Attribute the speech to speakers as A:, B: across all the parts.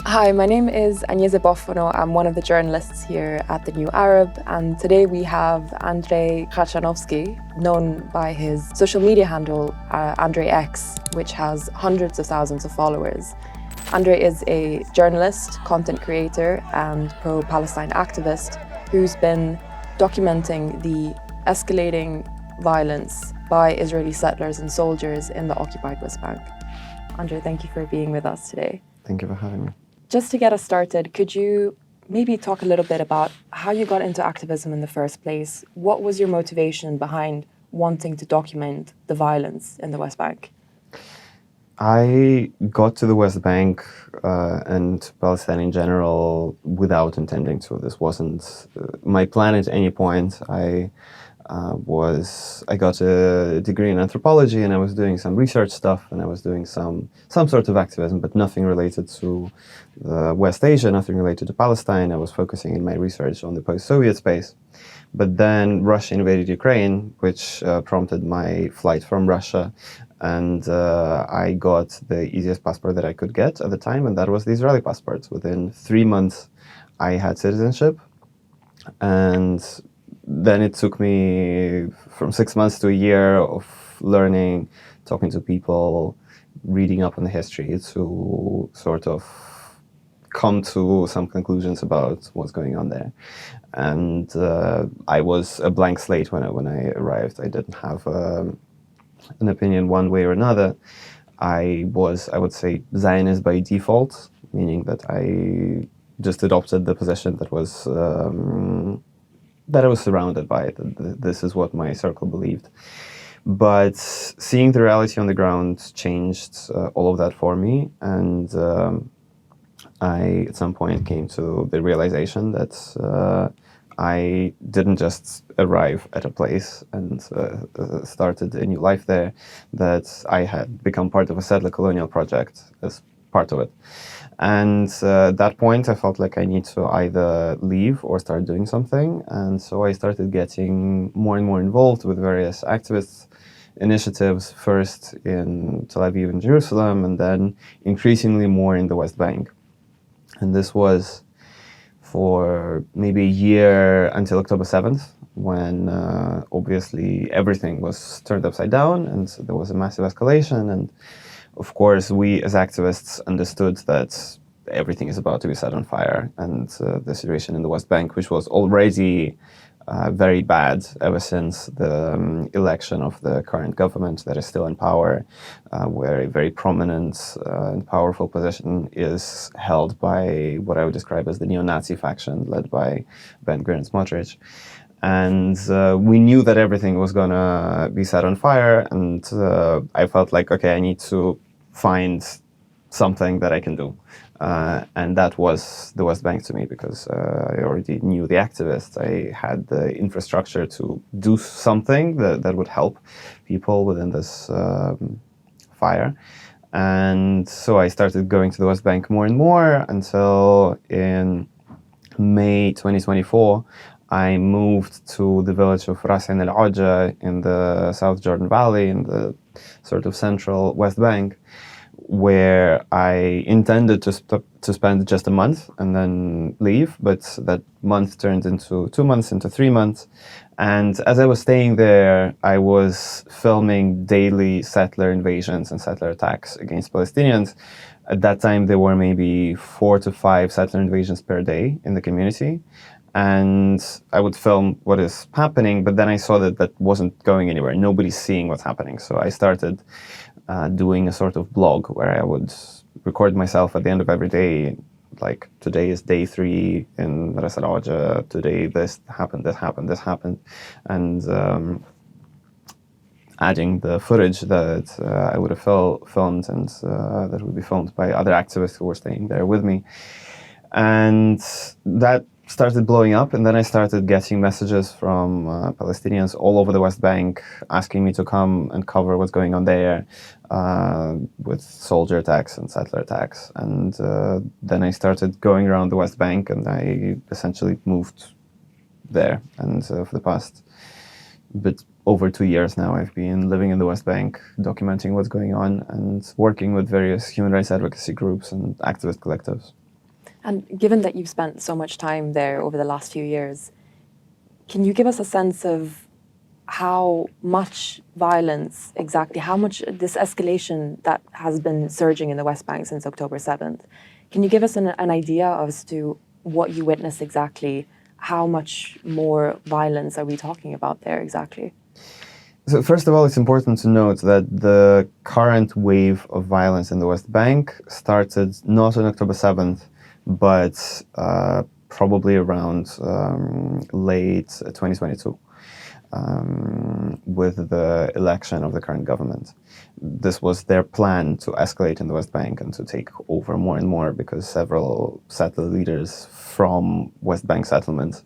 A: Hi, my name is Agnese Boffano. I'm one of the journalists here at The New Arab, and today we have Andrey X, known by his social media handle, Andrey X, which has hundreds of thousands of followers. Andrey is a journalist, content creator, and pro-Palestine activist who's been documenting the escalating violence by Israeli settlers and soldiers in the occupied West Bank. Andrey, thank you for being with us today.
B: Thank you for having me.
A: Just to get us started, could you maybe talk a little bit about how you got into activism in the first place? What was your motivation behind wanting to document the violence in the West Bank?
B: I got to the West Bank and Palestine in general without intending to. This wasn't my plan at any point. I got a degree in anthropology, and I was doing some research stuff, and I was doing some sort of activism, but nothing related to West Asia, nothing related to Palestine. I was focusing in my research on the post-Soviet space. But then Russia invaded Ukraine, which prompted my flight from Russia, and I got the easiest passport that I could get at the time, and that was the Israeli passport. Within 3 months, I had citizenship, and then it took me from 6 months to a year of learning, talking to people, reading up on the history to sort of come to some conclusions about what's going on there. And I was a blank slate when I arrived. I didn't have an opinion one way or another. I was, I would say, Zionist by default, meaning that I just adopted the position that was that I was surrounded by. This is what my circle believed. But seeing the reality on the ground changed all of that for me, and I, at some point, came to the realization that I didn't just arrive at a place and started a new life there, that I had become part of a settler colonial project as part of it. And at that point, I felt like I need to either leave or start doing something. And so I started getting more and more involved with various activist initiatives, first in Tel Aviv and Jerusalem, and then increasingly more in the West Bank. And this was for maybe a year until October 7th, when obviously everything was turned upside down and there was a massive escalation. And of course, we as activists understood that everything is about to be set on fire. And the situation in the West Bank, which was already very bad ever since the election of the current government that is still in power, where a very prominent and powerful position is held by what I would describe as the neo-Nazi faction led by Ben Gvir and Smotrich. And we knew that everything was going to be set on fire, and I felt like, okay, I need to find something that I can do. And that was the West Bank to me, because I already knew the activists. I had the infrastructure to do something that would help people within this fire. And so I started going to the West Bank more and more until in May 2024, I moved to the village of Ras Ain al-Oja in the South Jordan Valley, in the sort of central West Bank, where I intended to spend just a month and then leave, but that month turned into 2 months, into 3 months. And as I was staying there, I was filming daily settler invasions and settler attacks against Palestinians. At that time, there were maybe 4 to 5 settler invasions per day in the community. And I would film what is happening, but then I saw that that wasn't going anywhere. Nobody's seeing what's happening. So I started doing a sort of blog where I would record myself at the end of every day, like, today is day 3 in Ras al-Oja, today this happened, this happened, this happened, and adding the footage that I would have filmed and that would be filmed by other activists who were staying there with me. And that started blowing up, and then I started getting messages from Palestinians all over the West Bank asking me to come and cover what's going on there with soldier attacks and settler attacks. And then I started going around the West Bank, and I essentially moved there. And for the past bit over 2 years now, I've been living in the West Bank, documenting what's going on and working with various human rights advocacy groups and activist collectives.
A: And given that you've spent so much time there over the last few years, can you give us a sense of how much violence exactly, how much this escalation that has been surging in the West Bank since October 7th, can you give us an idea as to what you witnessed exactly? How much more violence are we talking about there exactly?
B: So first of all, it's important to note that the current wave of violence in the West Bank started not on October 7th, but probably around late 2022. With the election of the current government. This was their plan to escalate in the West Bank and to take over more and more, because several settler leaders from West Bank settlements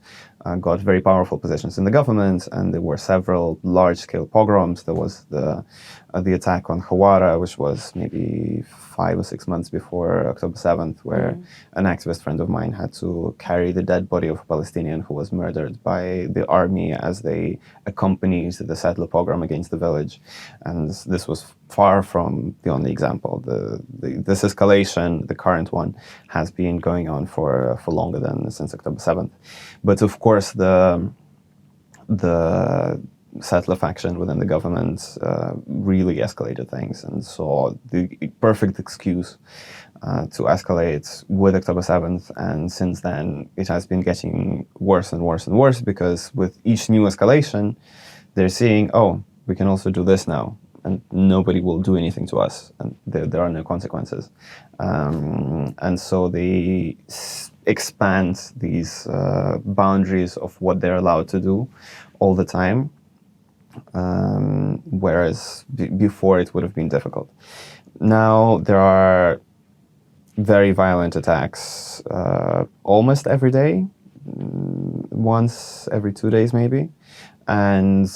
B: got very powerful positions in the government, and there were several large-scale pogroms. There was the attack on Hawara, which was maybe 5 or 6 months before October 7th, where an activist friend of mine had to carry the dead body of a Palestinian who was murdered by the army as they accompanied the settler pogrom against the village. And this was far from the only example. This escalation, the current one, has been going on for longer than since October 7th. But of course, the settler faction within the government really escalated things and saw the perfect excuse to escalate with October 7th. And since then, it has been getting worse and worse and worse, because with each new escalation, they're seeing, oh, we can also do this now, and nobody will do anything to us, and there are no consequences. And so they expand these boundaries of what they're allowed to do all the time. Whereas before it would have been difficult. Now there are very violent attacks almost every day, once every 2 days maybe, and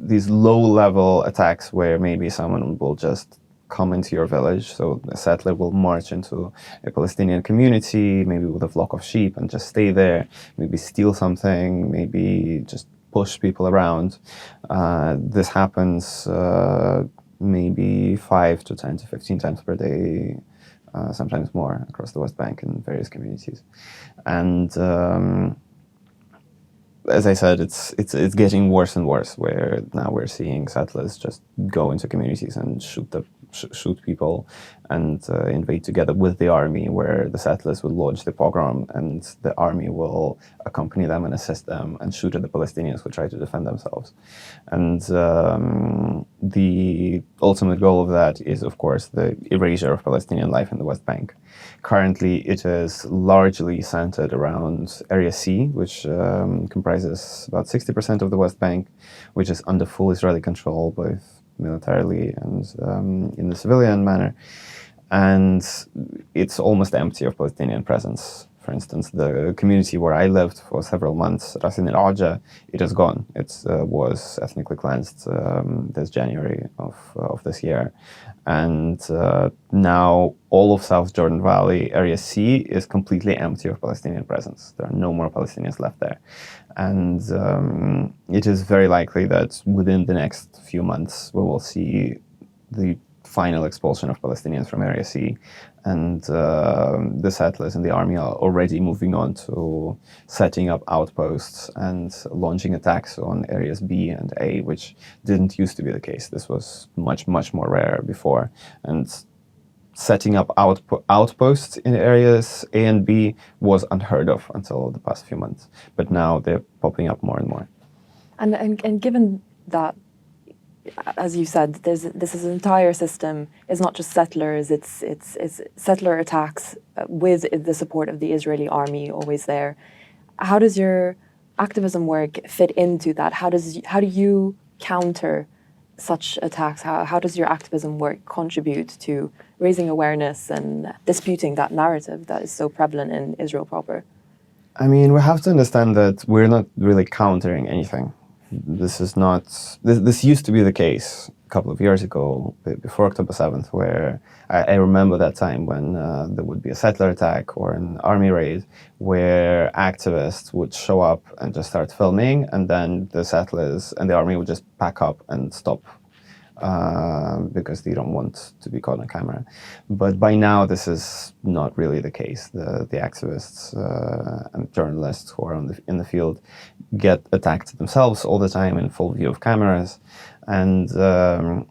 B: these low-level attacks where maybe someone will just come into your village. So a settler will march into a Palestinian community, maybe with a flock of sheep, and just stay there, maybe steal something, maybe just push people around. This happens maybe 5 to 10 to 15 times per day, sometimes more, across the West Bank in various communities. And as I said, it's getting worse and worse, where now we're seeing settlers just go into communities and shoot people and invade together with the army, where the settlers will launch the pogrom and the army will accompany them and assist them and shoot at the Palestinians who try to defend themselves. And the ultimate goal of that is, of course, the erasure of Palestinian life in the West Bank. Currently, it is largely centered around Area C, which comprises about 60% of the West Bank, which is under full Israeli control, both militarily and in the civilian manner. And it's almost empty of Palestinian presence. For instance, the community where I lived for several months, Ras al-Aja, it is gone. It was ethnically cleansed this January of this year. And now all of South Jordan Valley, Area C, is completely empty of Palestinian presence. There are no more Palestinians left there. And it is very likely that within the next few months, we will see the final expulsion of Palestinians from Area C. And the settlers and the army are already moving on to setting up outposts and launching attacks on areas B and A, which didn't used to be the case. This was much, much more rare before. And setting up outposts in areas A and B was unheard of until the past few months. But now they're popping up more and more.
A: And given that, as you said, this is an entire system. It's not just settlers. It's settler attacks with the support of the Israeli army always there. How does your activism work fit into that? How do you counter such attacks? How does your activism work contribute to raising awareness and disputing that narrative that is so prevalent in Israel proper?
B: I mean, we have to understand that we're not really countering anything. This is not. This used to be the case a couple of years ago, before October 7th, where I remember that time when there would be a settler attack or an army raid, where activists would show up and just start filming, and then the settlers and the army would just pack up and stop because they don't want to be caught on camera. But by now, this is not really the case. The activists and journalists who are in the field get attacked themselves all the time in full view of cameras. And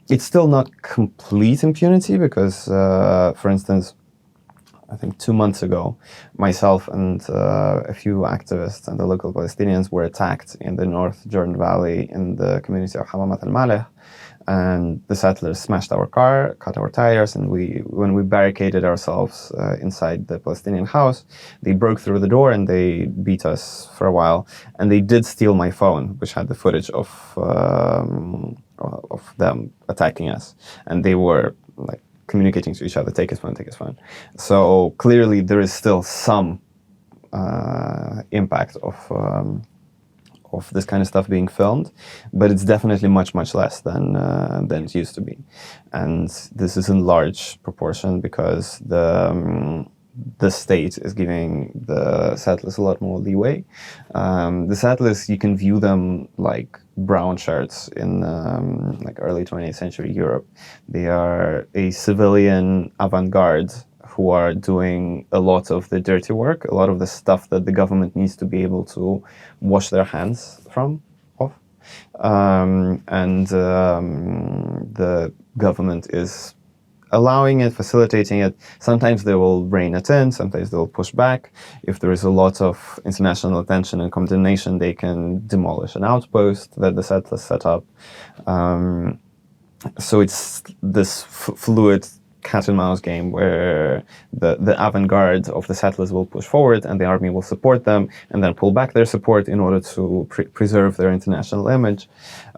B: it's still not complete impunity because, for instance, I think 2 months ago, myself and a few activists and the local Palestinians were attacked in the North Jordan Valley in the community of Hamamat al-Maleh. And the settlers smashed our car, cut our tires, and when we barricaded ourselves inside the Palestinian house, they broke through the door and they beat us for a while. And they did steal my phone, which had the footage of them attacking us. And they were like communicating to each other, take his phone, take his phone. So clearly there is still some impact of this kind of stuff being filmed, but it's definitely much, much less than it used to be. And this is in large proportion because the state is giving the settlers a lot more leeway. The settlers, you can view them like brown shirts in like early 20th century Europe. They are a civilian avant-garde who are doing a lot of the dirty work, a lot of the stuff that the government needs to be able to wash their hands off. The government is allowing it, facilitating it. Sometimes they will rein it in, sometimes they'll push back. If there is a lot of international attention and condemnation, they can demolish an outpost that the settlers set up. So it's this fluid cat and mouse game where the avant-garde of the settlers will push forward and the army will support them and then pull back their support in order to preserve their international image,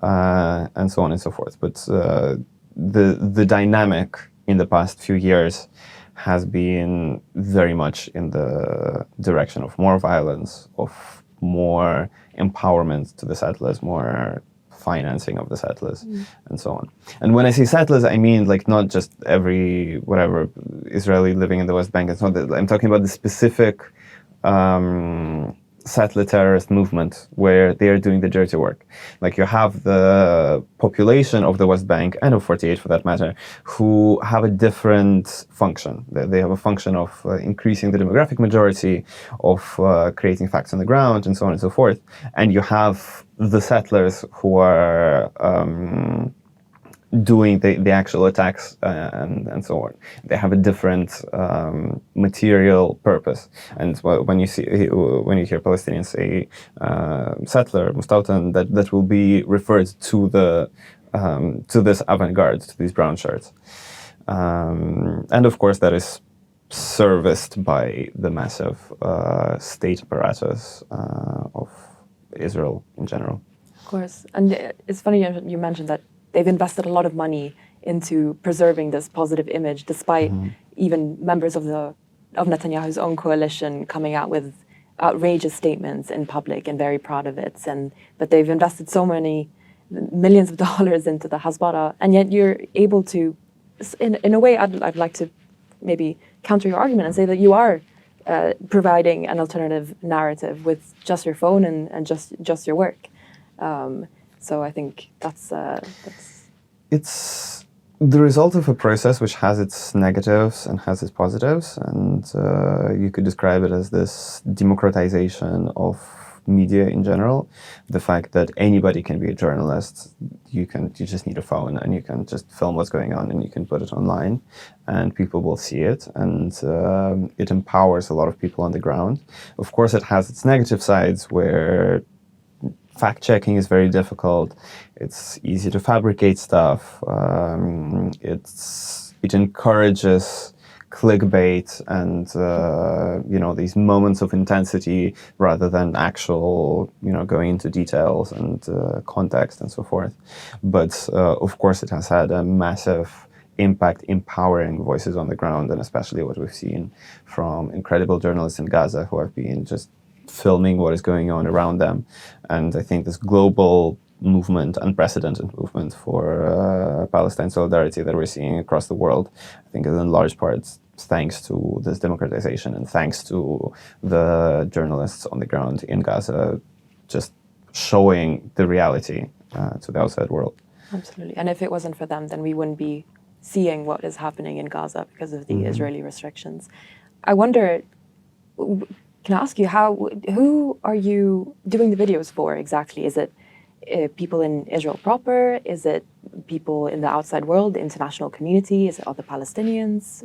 B: and so on and so forth. But the dynamic in the past few years has been very much in the direction of more violence, of more empowerment to the settlers, more financing of the settlers, and so on. And when I say settlers, I mean like not just every whatever Israeli living in the West Bank. It's not that I'm talking about the specific settler terrorist movement where they are doing the dirty work. Like you have the population of the West Bank and of 48 for that matter, who have a different function. They have a function of increasing the demographic majority, of creating facts on the ground, and so on and so forth. And you have the settlers who are doing the actual attacks and so on. They have a different material purpose. And when you hear Palestinians say settler, mustautan, that will be referred to this avant-garde, to these brown shirts. And of course that is serviced by the massive state apparatus of Israel in general.
A: Of course. And it's funny you mentioned that they've invested a lot of money into preserving this positive image, despite even members of Netanyahu's own coalition coming out with outrageous statements in public and very proud of it. But they've invested so many millions of dollars into the Hasbara, and yet you're able to, in a way, I'd like to maybe counter your argument and say that you are providing an alternative narrative with just your phone and just your work. So I think that's
B: It's the result of a process which has its negatives and has its positives, and you could describe it as this democratization of media in general. The fact that anybody can be a journalist, you just need a phone and you can just film what's going on and you can put it online and people will see it, and it empowers a lot of people on the ground. Of course, it has its negative sides where fact-checking is very difficult. It's easy to fabricate stuff. It encourages clickbait and these moments of intensity rather than actual going into details and context and so forth. But of course, it has had a massive impact empowering voices on the ground, and especially what we've seen from incredible journalists in Gaza who have been just filming what is going on around them. And I think this global movement, unprecedented movement for Palestine solidarity that we're seeing across the world, I think is in large part thanks to this democratization and thanks to the journalists on the ground in Gaza just showing the reality to the outside world.
A: Absolutely. And if it wasn't for them, then we wouldn't be seeing what is happening in Gaza because of the Israeli restrictions. I wonder, can I ask you, who are you doing the videos for exactly? Is it people in Israel proper? Is it people in the outside world, the international community? Is it other Palestinians?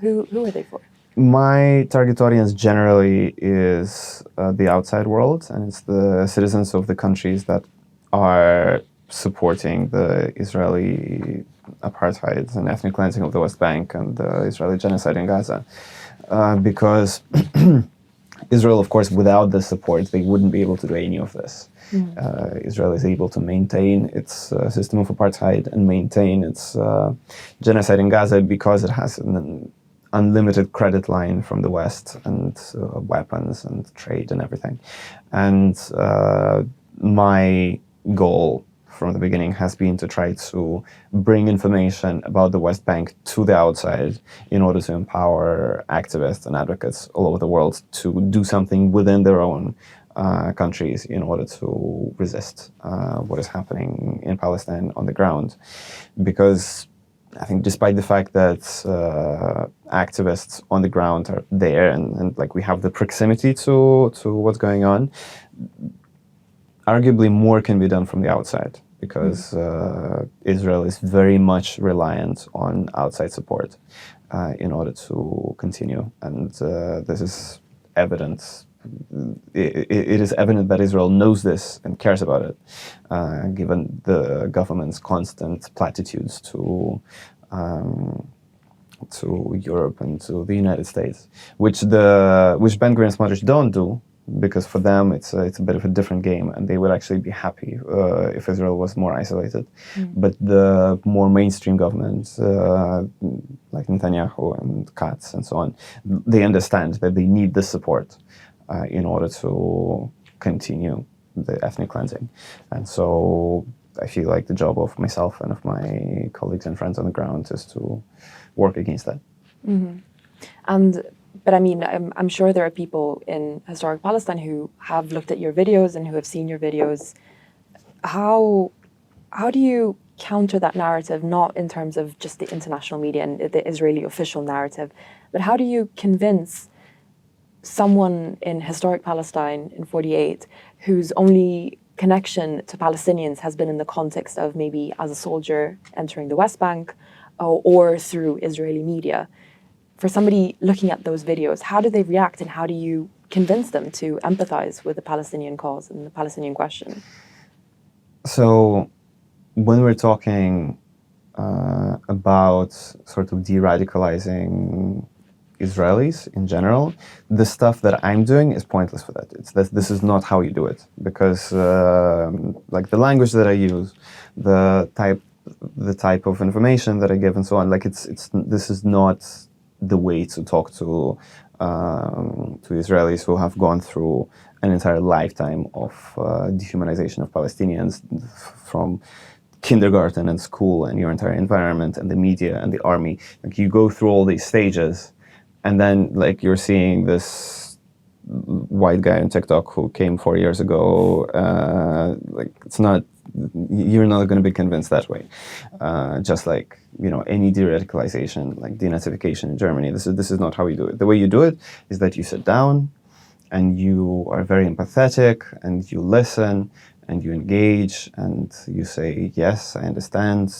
A: Who are they for?
B: My target audience generally is the outside world, and it's the citizens of the countries that are supporting the Israeli apartheid and ethnic cleansing of the West Bank and the Israeli genocide in Gaza. Because Israel, of course, without the support, they wouldn't be able to do any of this. Israel is able to maintain its system of apartheid and maintain its genocide in Gaza because it has an unlimited credit line from the West and weapons and trade and everything. And my goal from the beginning has been to try to bring information about the West Bank to the outside in order to empower activists and advocates all over the world to do something within their own countries in order to resist what is happening in Palestine on the ground. Because I think despite the fact that activists on the ground are there and like we have the proximity to what's going on, arguably more can be done from the outside because Israel is very much reliant on outside support in order to continue. And this is evident. It is evident that Israel knows this and cares about it, given the government's constant platitudes to Europe and to the United States, which Ben-Gvir and Smotrich don't do, because for them it's a bit of a different game, and they would actually be happy if Israel was more isolated. But the more mainstream governments, like Netanyahu and Katz and so on, they understand that they need this support in order to continue the ethnic cleansing. And so I feel like the job of myself and of my colleagues and friends on the ground is to work against that.
A: But I mean, I'm sure there are people in historic Palestine who have looked at your videos and who have seen your videos. How do you counter that narrative, not in terms of just the international media and the Israeli official narrative, but how do you convince someone in historic Palestine in 48 whose only connection to Palestinians has been in the context of maybe as a soldier entering the West Bank or through Israeli media? For somebody looking at those videos, how do they react and how do you convince them to empathize with the Palestinian cause and the Palestinian question?
B: So when we're talking about sort of de-radicalizing Israelis in general, the stuff that I'm doing is pointless for that. This is not how you do it, because like the language that I use, the type of information that I give and so on, like this is not the way to talk to Israelis who have gone through an entire lifetime of dehumanization of Palestinians from kindergarten and school and your entire environment and the media and the army. Like you go through all these stages, and then like you're seeing this white guy on TikTok who came 4 years ago. Like you're not going to be convinced that way. Just like, any de-radicalization, like denazification in Germany, this is not how you do it. The way you do it is that you sit down and you are very empathetic and you listen and you engage and you say, yes, I understand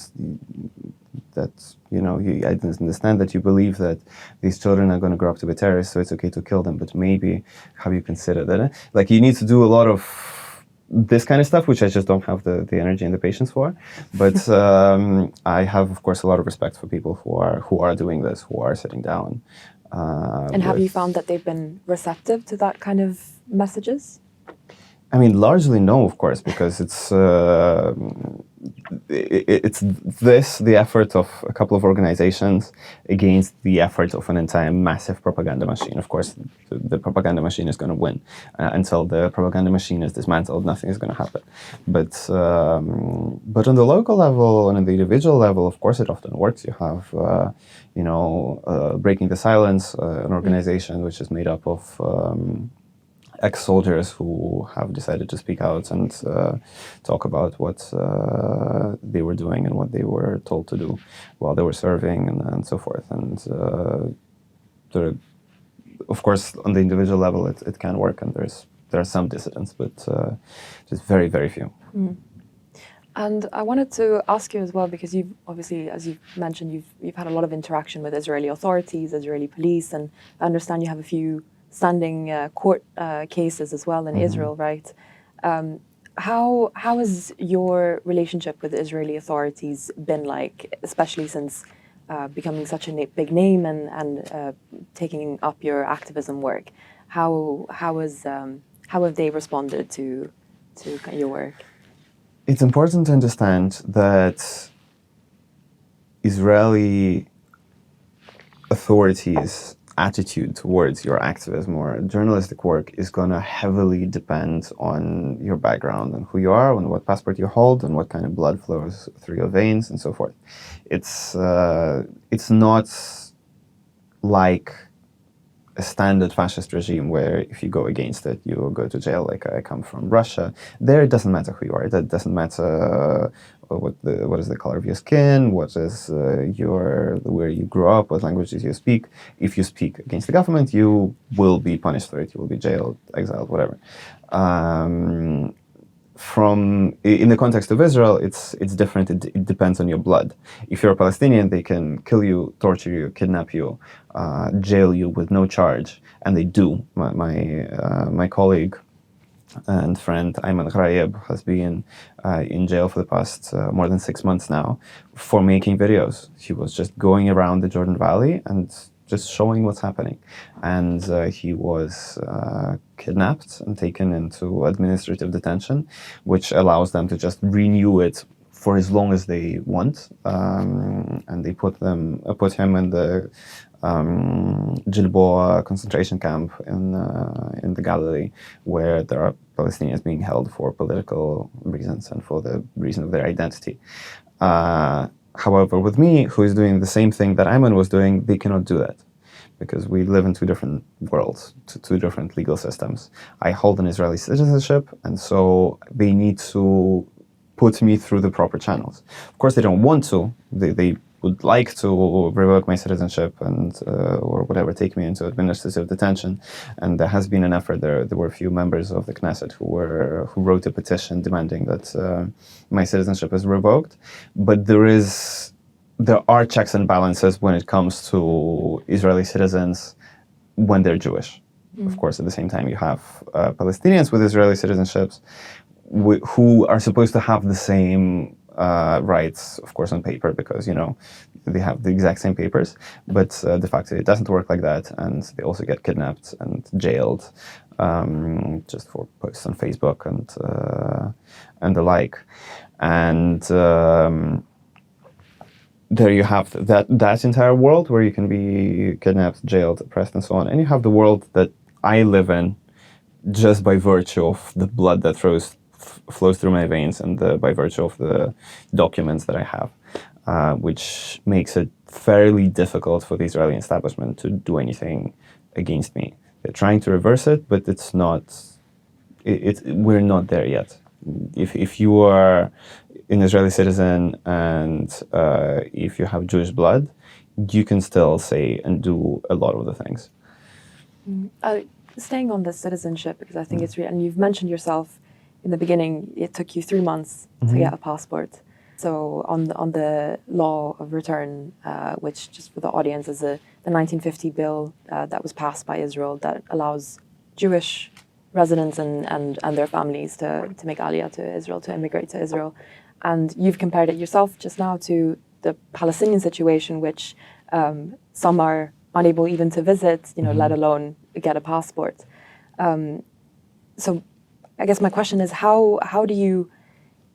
B: that, I understand that you believe that these children are going to grow up to be terrorists, so it's okay to kill them, but maybe have you considered that? Like you need to do a lot of this kind of stuff, which I just don't have the energy and the patience for. But I have, of course, a lot of respect for people who are doing this, who are sitting down.
A: And have you found that they've been receptive to that kind of messages?
B: I mean, largely no, of course, because it's the effort of a couple of organizations against the effort of an entire massive propaganda machine. Of course, the propaganda machine is going to win. Until the propaganda machine is dismantled, nothing is going to happen. But on the local level and on the individual level, of course, it often works. You have, Breaking the Silence, an organization which is made up of ex-soldiers who have decided to speak out and talk about what they were doing and what they were told to do while they were serving and so forth. And of course, on the individual level, it can work, and there are some dissidents, but just very, very few.
A: Mm. And I wanted to ask you as well, because you've obviously, as you've mentioned, you've had a lot of interaction with Israeli authorities, Israeli police, and I understand you have a few standing court cases as well in Israel, right? How has your relationship with the Israeli authorities been like, especially since becoming such a big name and taking up your activism work? How have they responded to your work?
B: It's important to understand that Israeli authorities' attitude towards your activism or journalistic work is going to heavily depend on your background and who you are, and what passport you hold, and what kind of blood flows through your veins, and so forth. It's not like a standard fascist regime where if you go against it, you go to jail. Like, I come from Russia. There, it doesn't matter who you are. It doesn't matter what is the color of your skin, what is where you grew up, what languages you speak. If you speak against the government, you will be punished for it. You will be jailed, exiled, whatever. In the context of Israel, it's different. It depends on your blood. If you're a Palestinian, they can kill you, torture you, kidnap you, jail you with no charge, and they do. My colleague and friend Ayman Ghraib has been in jail for the past more than 6 months now for making videos. He was just going around the Jordan Valley and just showing what's happening. And he was kidnapped and taken into administrative detention, which allows them to just renew it for as long as they want. And they put him in the Gilboa concentration camp in the Galilee, where there are Palestinians being held for political reasons and for the reason of their identity. However, with me, who is doing the same thing that Ayman was doing, they cannot do that, because we live in two different worlds, two different legal systems. I hold an Israeli citizenship, and so they need to put me through the proper channels. Of course, they don't want to. They would like to revoke my citizenship and or whatever, take me into administrative detention. And there has been an effort. There were a few members of the Knesset who wrote a petition demanding that my citizenship is revoked. But there are checks and balances when it comes to Israeli citizens when they're Jewish. Of course, at the same time, you have Palestinians with Israeli citizenships who are supposed to have the same rights, of course, on paper, because, they have the exact same papers, but de facto it doesn't work like that, and they also get kidnapped and jailed just for posts on Facebook and the like. And there you have that entire world where you can be kidnapped, jailed, oppressed, and so on. And you have the world that I live in just by virtue of the blood that flows through my veins and by virtue of the documents that I have, which makes it fairly difficult for the Israeli establishment to do anything against me. They're trying to reverse it, but it's not. We're not there yet. If you are an Israeli citizen and if you have Jewish blood, you can still say and do a lot of the things.
A: Staying on the citizenship, because I think it's real, and you've mentioned yourself in the beginning, it took you 3 months to get a passport. So on the law of return, which, just for the audience, is the 1950 bill that was passed by Israel that allows Jewish residents and their families to make aliyah to Israel, to immigrate to Israel. And you've compared it yourself just now to the Palestinian situation, which some are unable even to visit, let alone get a passport. So I guess my question is, how do you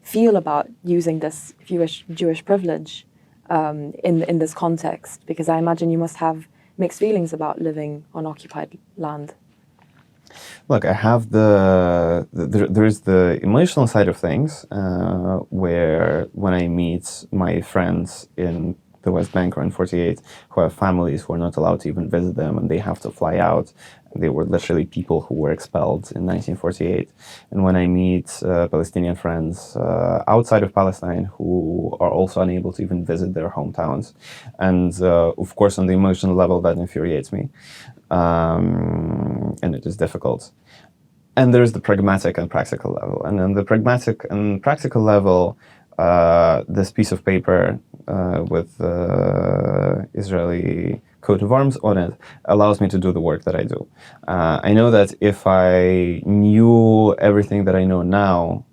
A: feel about using this Jewish privilege in this context? Because I imagine you must have mixed feelings about living on occupied land.
B: Look, I have there is the emotional side of things, where when I meet my friends in the West Bank or in 48 who have families who are not allowed to even visit them, and they have to fly out. They were literally people who were expelled in 1948. And when I meet Palestinian friends outside of Palestine who are also unable to even visit their hometowns, and of course on the emotional level that infuriates me, and it is difficult. And there's the pragmatic and practical level. And on the pragmatic and practical level, this piece of paper with the Israeli coat of arms on it allows me to do the work that I do. I know that if I knew everything that I know now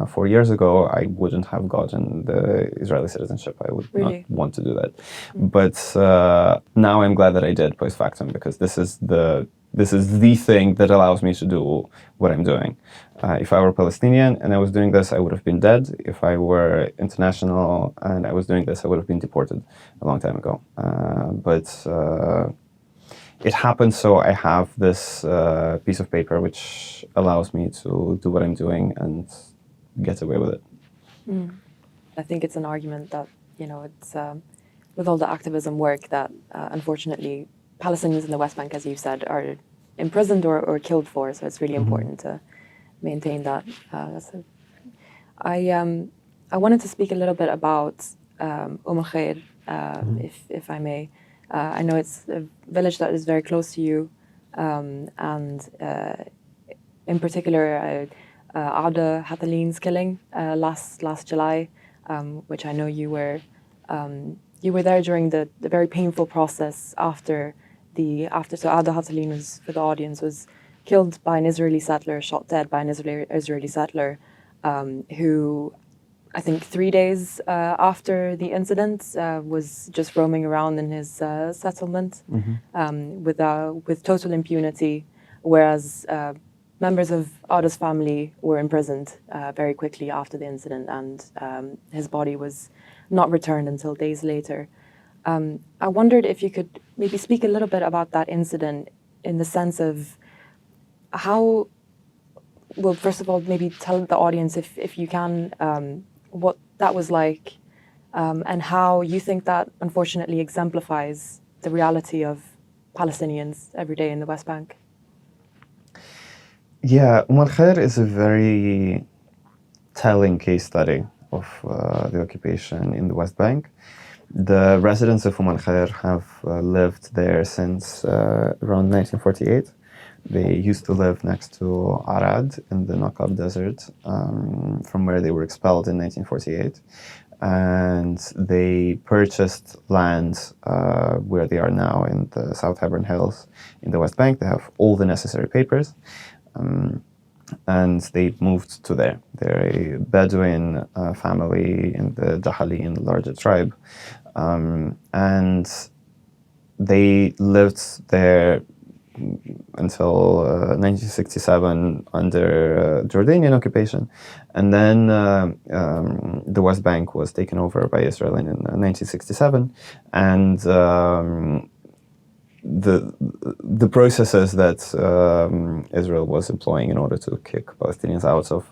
B: 4 years ago, I wouldn't have gotten the Israeli citizenship. I would
A: Really?
B: not want to do that. But now I'm glad that I did post factum, because this is the thing that allows me to do what I'm doing. If I were Palestinian and I was doing this, I would have been dead. If I were international and I was doing this, I would have been deported a long time ago. But it happened, so I have this piece of paper which allows me to do what I'm doing and get away with it.
A: I think it's an argument that, it's with all the activism work that unfortunately Palestinians in the West Bank, as you said, are imprisoned or killed for. So it's really important to maintain that. I wanted to speak a little bit about Khair, if I may. I know it's a village that is very close to you, and in particular, Ali Hadalin's killing last July, which I know you were there during the very painful process after. So Ali Hadalin was, for the audience, was killed by an Israeli settler, shot dead by an Israeli settler, who I think 3 days after the incident was just roaming around in his settlement with total impunity, whereas members of Ada's family were imprisoned very quickly after the incident, and his body was not returned until days later. I wondered if you could maybe speak a little bit about that incident in the sense of how, well, first of all, maybe tell the audience, if you can, what that was like, and how you think that unfortunately exemplifies the reality of Palestinians every day in the West Bank.
B: Yeah, Khair is a very telling case study of the occupation in the West Bank. The residents of Khair have lived there since around 1948. They used to live next to Arad in the Naqab Desert, from where they were expelled in 1948. And they purchased land where they are now in the South Hebron Hills in the West Bank. They have all the necessary papers. And they moved to there. They're a Bedouin family in the Dahalin, larger tribe. And they lived there until 1967 under Jordanian occupation. And then the West Bank was taken over by Israel in 1967. And the processes that Israel was employing in order to kick Palestinians out of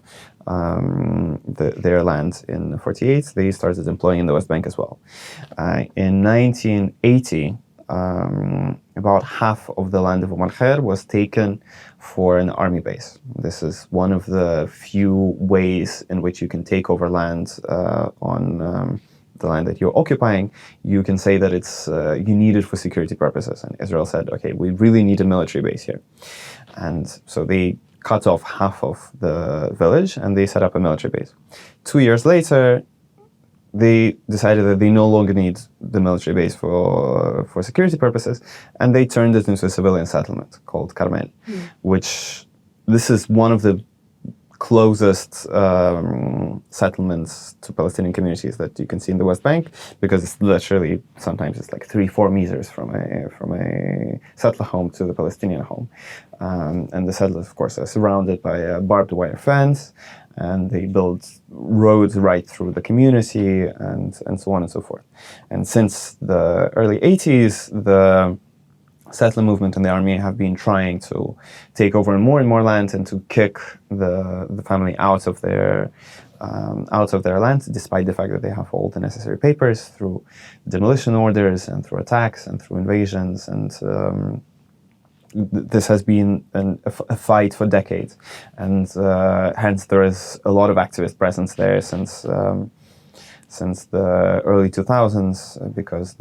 B: their land in 48, they started employing in the West Bank as well. In 1980, about half of the land of Khair was taken for an army base. This is one of the few ways in which you can take over land on the land that you're occupying. You can say that it's you need it for security purposes. And Israel said, okay, we really need a military base here. And so they cut off half of the village and they set up a military base. 2 years later, they decided that they no longer need the military base for security purposes, and they turned it into a civilian settlement called Carmel, which this is one of the closest settlements to Palestinian communities that you can see in the West Bank, because it's literally, sometimes it's like 3-4 meters from a settler home to the Palestinian home. And the settlers, of course, are surrounded by a barbed wire fence, and they build roads right through the community, and so on and so forth. And since the early 80s, the settler movement and the army have been trying to take over more and more land and to kick the family out of their out of their land, despite the fact that they have all the necessary papers through demolition orders and through attacks and through invasions. And this has been a fight for decades. And hence there is a lot of activist presence there since the early 2000s, because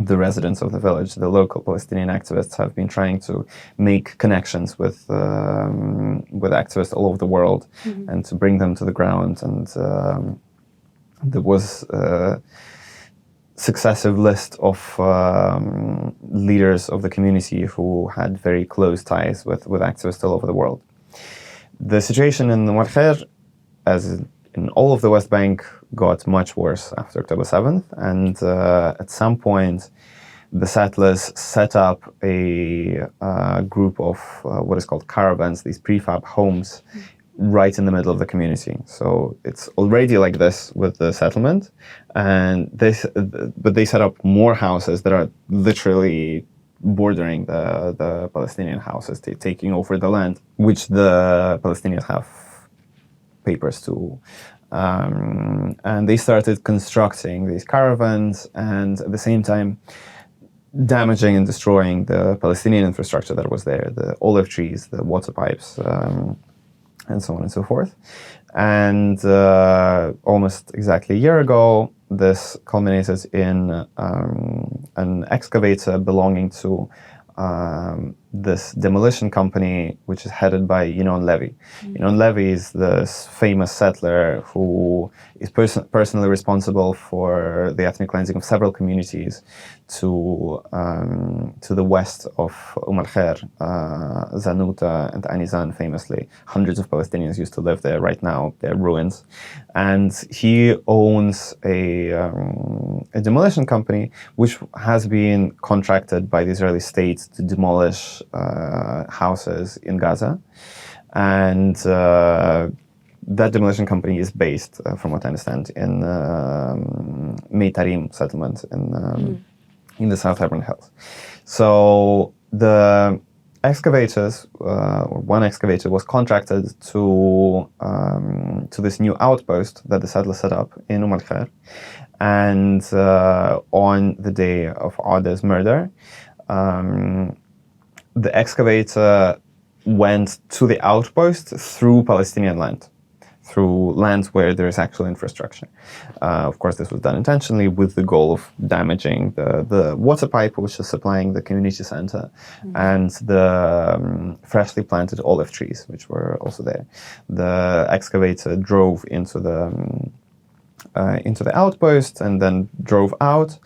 B: the residents of the village, the local Palestinian activists, have been trying to make connections with activists all over the world, and to bring them to the ground. And there was a successive list of leaders of the community who had very close ties with activists all over the world. The situation in Umm al-Khair, as in all of the West Bank, got much worse after October 7th, and at some point the settlers set up a group of what is called caravans, these prefab homes, right in the middle of the community. So it's already like this with the settlement, and but they set up more houses that are literally bordering the Palestinian houses, taking over the land, which the Palestinians have papers to. And they started constructing these caravans, and at the same time damaging and destroying the Palestinian infrastructure that was there, the olive trees, the water pipes, and so on and so forth. And almost exactly a year ago, this culminated in an excavator belonging to this demolition company, which is headed by Yinon Levy. Yinon Levy is this famous settler who is personally responsible for the ethnic cleansing of several communities to the west of al-Khair, Zanuta and Anizan famously. Hundreds of Palestinians used to live there. Right now, they're ruins. And he owns a demolition company which has been contracted by the Israeli state to demolish houses in Gaza. And that demolition company is based, from what I understand, in Meitarim settlement in the South Hebron Hills. So the excavators, or one excavator, was contracted to this new outpost that the settlers set up in al-Khair. And on the day of Ada's murder, the excavator went to the outpost through Palestinian land, through lands where there is actual infrastructure. Of course, this was done intentionally with the goal of damaging the water pipe, which is supplying the community center, and the freshly planted olive trees, which were also there. The excavator drove into the outpost and then drove out,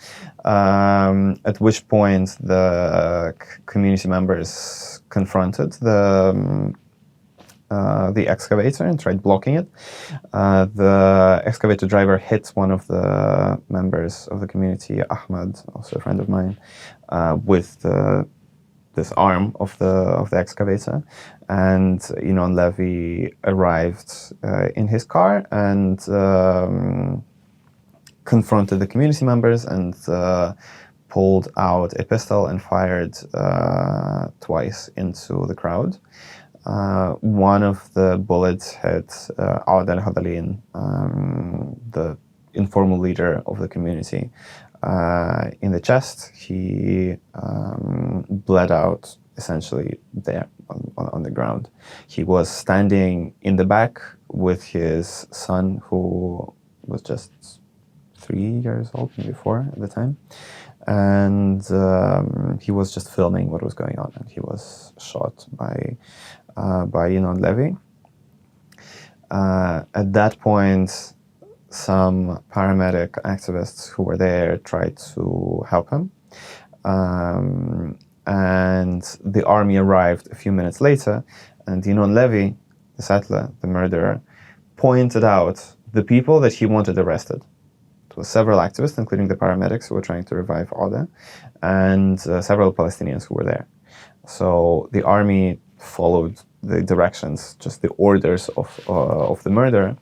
B: at which point the community members confronted the excavator and tried blocking it. The excavator driver hit one of the members of the community, Ahmad, also a friend of mine, with this arm of the excavator. And Yinon Levy arrived in his car and confronted the community members and pulled out a pistol and fired twice into the crowd. One of the bullets hit Ali Hadalin, the informal leader of the community, in the chest. He bled out essentially there on the ground. He was standing in the back with his son, who was just 3 years old, maybe 4 at the time. And he was just filming what was going on, and he was shot by Yinon Levy. At that point, some paramedic activists who were there tried to help him. And the army arrived a few minutes later, and Yinon Levy, the settler, the murderer, pointed out the people that he wanted arrested. It was several activists, including the paramedics who were trying to revive Ada, and several Palestinians who were there. So the army followed the directions, just the orders of the murderer.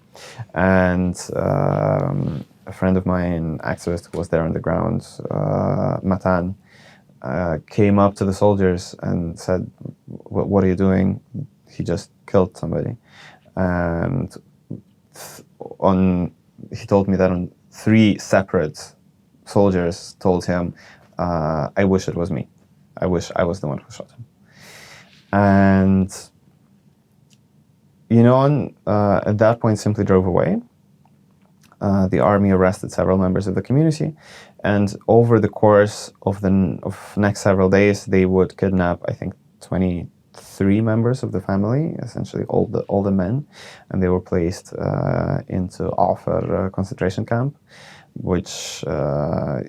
B: And a friend of mine, activist who was there on the ground, Matan, came up to the soldiers and said, "What are you doing? He just killed somebody." And he told me that on 3 separate soldiers told him, I wish it was me. I wish I was the one who shot him. And, at that point simply drove away. The army arrested several members of the community, and over the course of next several days, they would kidnap, I think, 23 members of the family, essentially all the men, and they were placed into Afar concentration camp, which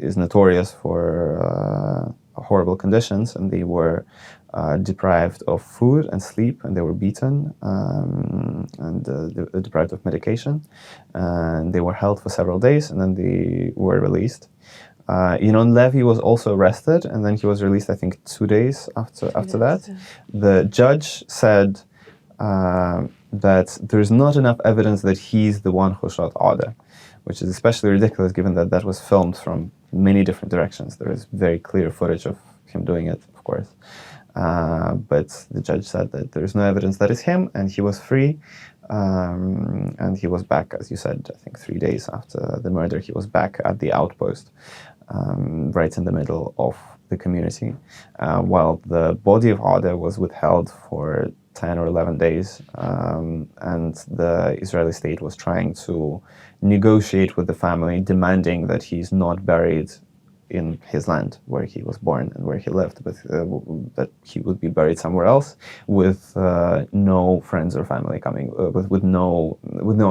B: is notorious for horrible conditions, and they were deprived of food and sleep, and they were beaten, and they were deprived of medication, and they were held for several days, and then they were released. Levy was also arrested, and then he was released, I think, 2 days after that. The judge said that there's not enough evidence that he's the one who shot Ade, which is especially ridiculous given that that was filmed from many different directions. There is very clear footage of him doing it, of course. But the judge said that there's no evidence that it's him, and he was free. And he was back, as you said, I think 3 days after the murder, he was back at the outpost, right in the middle of the community, while the body of Ade was withheld for 10 or 11 days, and the Israeli state was trying to negotiate with the family, demanding that he's not buried in his land where he was born and where he lived, but that he would be buried somewhere else with no friends or family coming, with no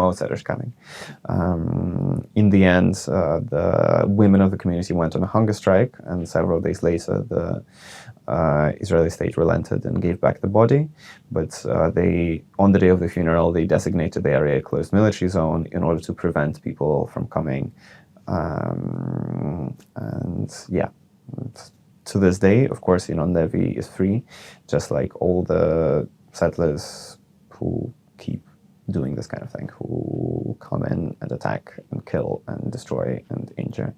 B: outsiders coming. In the end, the women of the community went on a hunger strike, and several days later, the Israeli state relented and gave back the body. But on the day of the funeral, they designated the area a closed military zone in order to prevent people from coming. To this day, of course, Levy is free, just like all the settlers who keep doing this kind of thing, who come in and attack and kill and destroy and injure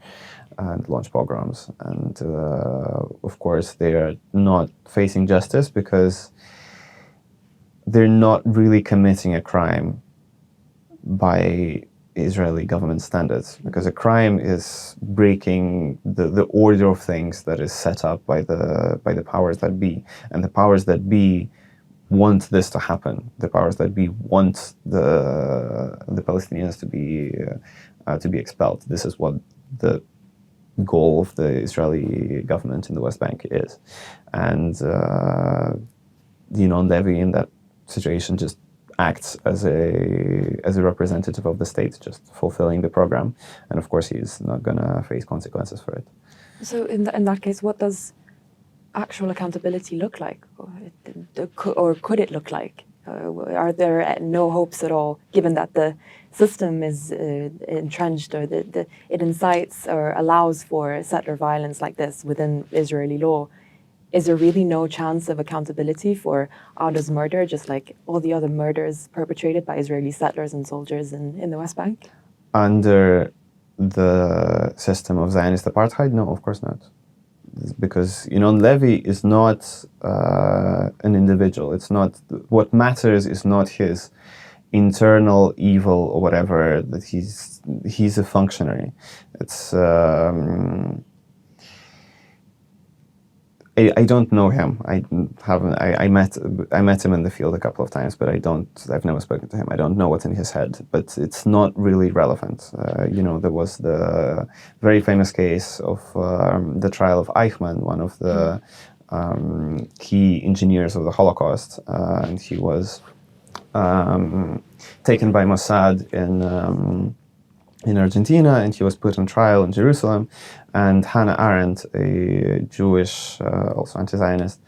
B: and launch pogroms. And of course, they are not facing justice because they're not really committing a crime by Israeli government standards, because a crime is breaking the order of things that is set up by the powers that be, and the powers that be want this to happen. The powers that be want the Palestinians to be expelled. This is what the goal of the Israeli government in the West Bank is, and Levy in that situation just acts as a representative of the state, just fulfilling the program, and of course he's not gonna face consequences for it.
A: So in that case, what does actual accountability look like, or could it look like? Are there no hopes at all, given that the system is entrenched, or it incites or allows for settler violence like this within Israeli law? Is there really no chance of accountability for Ade's murder, just like all the other murders perpetrated by Israeli settlers and soldiers in the West Bank?
B: Under the system of Zionist apartheid, no, of course not. Because, Levy is not an individual. It's not, what matters is not his internal evil or whatever, that he's a functionary. It's, I don't know him. I met him in the field a couple of times, but I've never spoken to him. I don't know what's in his head, but it's not really relevant. There was the very famous case of the trial of Eichmann, one of the key engineers of the Holocaust, and he was taken by Mossad in Argentina, and he was put on trial in Jerusalem. And Hannah Arendt, a Jewish, also anti-Zionist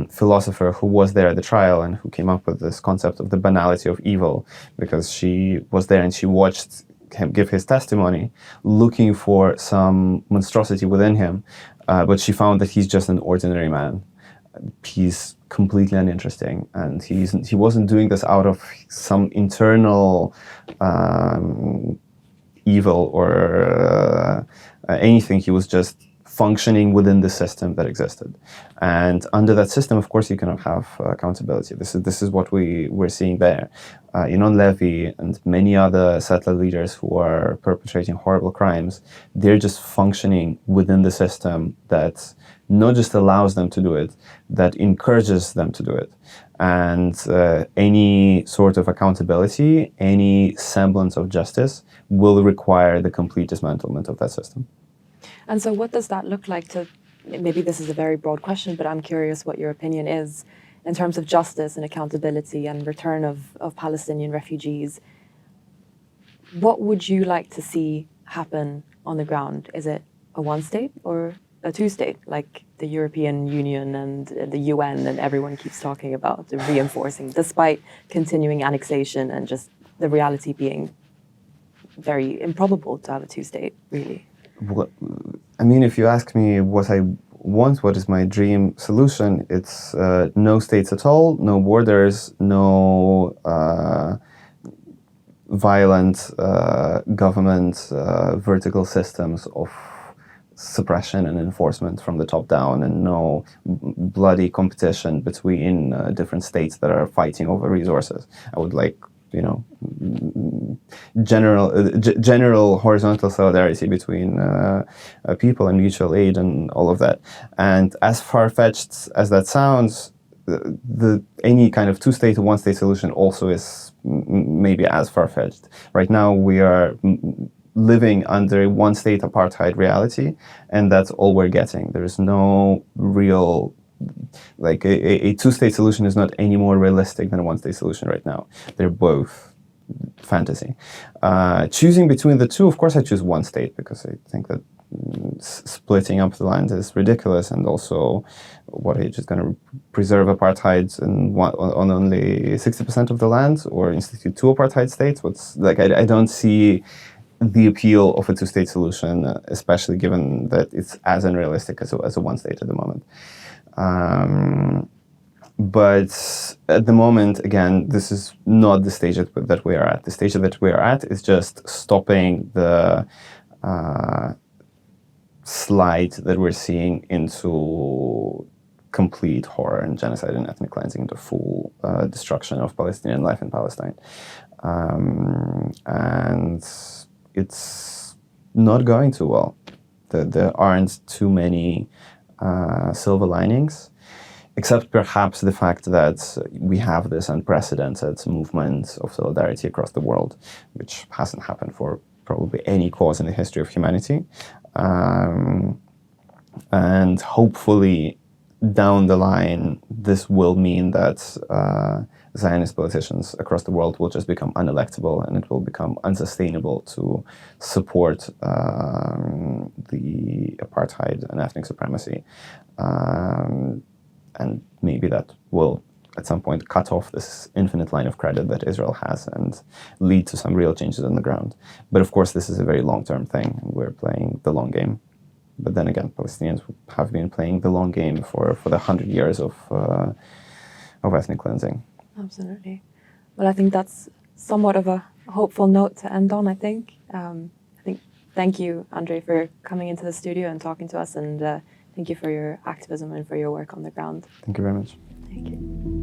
B: philosopher who was there at the trial and who came up with this concept of the banality of evil, because she was there and she watched him give his testimony, looking for some monstrosity within him, but she found that he's just an ordinary man. He's completely uninteresting, and he wasn't doing this out of some internal evil or anything. He was just functioning within the system that existed. And under that system, of course, you cannot have accountability. This is what we're seeing there. Yinon Levy and many other settler leaders who are perpetrating horrible crimes, they're just functioning within the system that not just allows them to do it, that encourages them to do it. And any sort of accountability, any semblance of justice will require the complete dismantlement of that system.
A: And so what does that look like to, maybe this is a very broad question, but I'm curious what your opinion is in terms of justice and accountability and return of Palestinian refugees. What would you like to see happen on the ground? Is it a one state or a two state, like the European Union and the UN and everyone keeps talking about, reinforcing, despite continuing annexation and just the reality being very improbable to have a two state, really?
B: Well, I mean, if you ask me what I want, what is my dream solution, it's no states at all, no borders, no violent government vertical systems of suppression and enforcement from the top down, and no bloody competition between different states that are fighting over resources. I would like, you know, general horizontal solidarity between people and mutual aid and all of that. And as far-fetched as that sounds, any kind of two-state or one-state solution also is maybe as far-fetched. Right now we are living under a one-state apartheid reality, and that's all we're getting. There is no real, like a two-state solution is not any more realistic than a one-state solution right now. They're both fantasy. Choosing between the two, of course I choose one state, because I think that splitting up the land is ridiculous, and also what, are you just going to preserve apartheid on only 60% of the land, or institute two apartheid states? What's like, I don't see the appeal of a two-state solution, especially given that it's as unrealistic as a one-state at the moment. But at the moment, again, this is not the stage that we are at. The stage that we are at is just stopping the slide that we're seeing into complete horror and genocide and ethnic cleansing, into full destruction of Palestinian life in Palestine. And it's not going too well. There aren't too many silver linings, except perhaps the fact that we have this unprecedented movement of solidarity across the world, which hasn't happened for probably any cause in the history of humanity. And hopefully down the line, this will mean that Zionist politicians across the world will just become unelectable, and it will become unsustainable to support the apartheid and ethnic supremacy. And maybe that will, at some point, cut off this infinite line of credit that Israel has and lead to some real changes on the ground. But of course, this is a very long-term thing, and we're playing the long game. But then again, Palestinians have been playing the long game for the 100 years of ethnic cleansing. Absolutely.
A: Well, I think that's somewhat of a hopeful note to end on, I think. Thank you, Andrey, for coming into the studio and talking to us, and thank you for your activism and for your work on the ground.
B: Thank you very much.
A: Thank you.